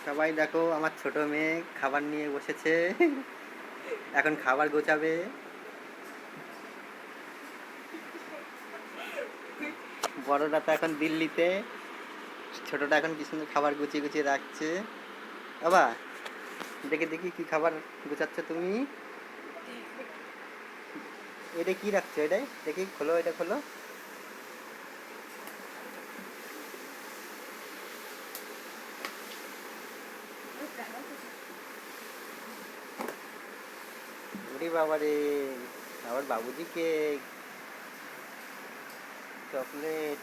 সবাই দেখো আমার ছোট মেয়ে খাবার নিয়ে বসেছে। এখন খাবার গোছাবে। বড়টা তো এখন দিল্লিতে, ছোটটা এখন কি সুন্দর খাবার গুছিয়ে গুছিয়ে রাখছে। বাবা দেখে দেখি কি খাবার গোছাচ্ছ তুমি। এটা কি রাখছো? এটাই দেখি, খোলো, এটা খোলো। ওরে বাবা রে, আবার বাবুজি কেক, চকলেট,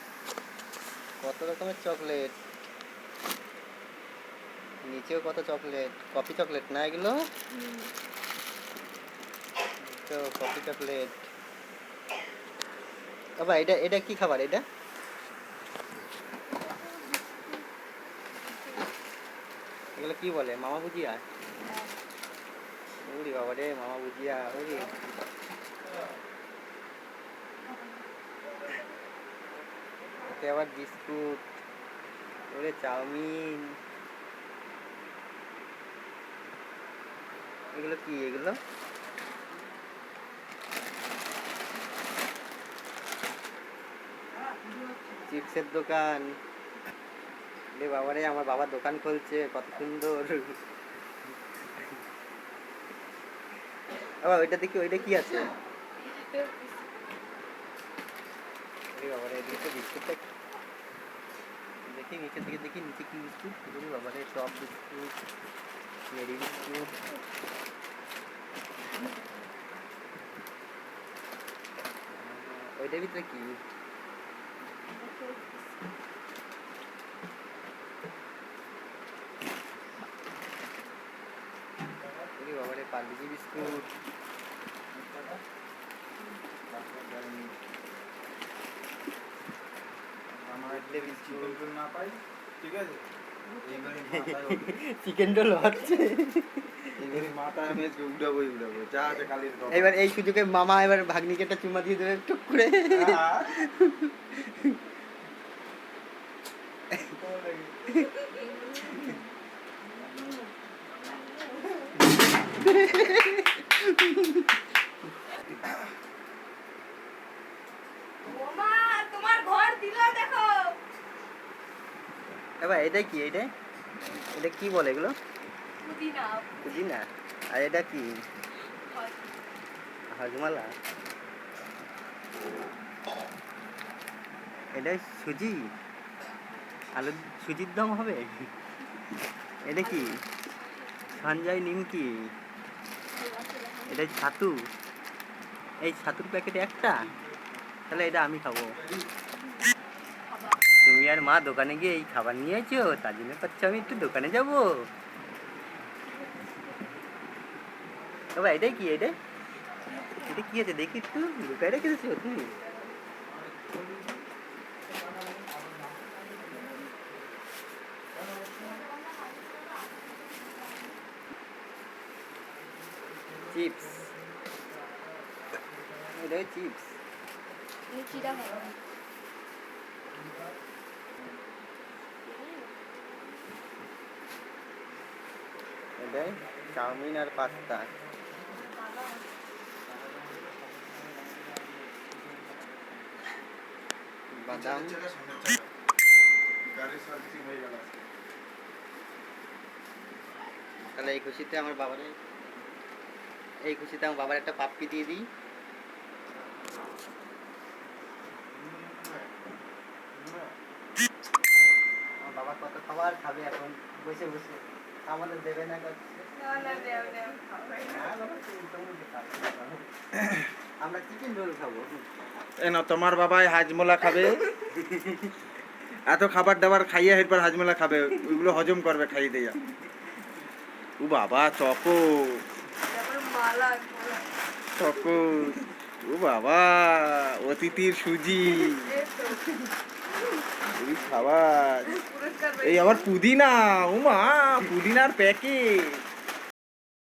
কত রকমের চকলেট, নিচেও কত চকলেট। কফি চকলেট না এগুলো? তো কফি চকলেট। বাবা এটা এটা কি খাবার? এটা এগুলো কি বলে? মামা ভুজিয়া? ওরে বাবা রে, মামা ভুজিয়া। ওরে এতে আবার বিস্কুট। ওরে চাউমিন। এগুলো কি? এগুলো চিপসের দোকান। রে বাবা রে, আমার বাবা দোকান খুলছে, কত সুন্দর। বাবা ওইটা দেখি, ওইটা কি আছে? রে বাবা রে, এদিকে তো বিস্কুটটা দেখি, নিচে থেকে দেখি নিচে কি বিস্কুট। রে বাবা রে, টপ বিস্কুট, মেরি বিস্কুট। ওইটার ভিতরে কি? রে বাবা রে, পার্লেজি বিস্কুট। চিকেন রোল হচ্ছে। এবার এই সুযোগে মামা এবার ভাগ্নিকে একটা চুমা দিয়ে দেবে টুক করে। এবার এটা কি? এটা এটা কি বলে এগুলো? পুদিনা। আর এটা কি? হজমালা। এটা সুজি, আলু সুজির দম হবে। এটা কি? সঞ্জয় নিমকি। এটা ছাতু। এই ছাতুর প্যাকেট একটা, তাহলে এটা আমি খাবো। তুমি আর মা দোকানে গিয়ে এই খাবার নিয়ে আইছো, তার জন্য পাচ্ছ আমি একটু দোকানে যাবো। বাবা এটাই কি? এটা এটা কি আছে দেখি একটু, লুকায় রেখেছো তুমি। চিপস। এটা চিপস। এটাই চাউমিন আর পাস্তা। বাদাম। তাহলে এই খুশিতে আমার বাবার একটা পাপ্পি দিয়ে দিই। আমার বাবা কত খাবার খাবে এখন বসে বসে, আমাদের দেবে না করছে। আমরা চিকেন রোল খাবো। তোমার বাবাই হাজমোলা খাবে। এত খাবার দাবার খাইয়ে এরপর হাজমোলা খাবে, ওইগুলো হজম করবে খাইয়ে দিয়ে। ও বাবা চকো, চকো। ও বাবা অতিথির সুজি, এই খাবার। এই আবার পুদিনা, ও মা পুদিনার প্যাকেট।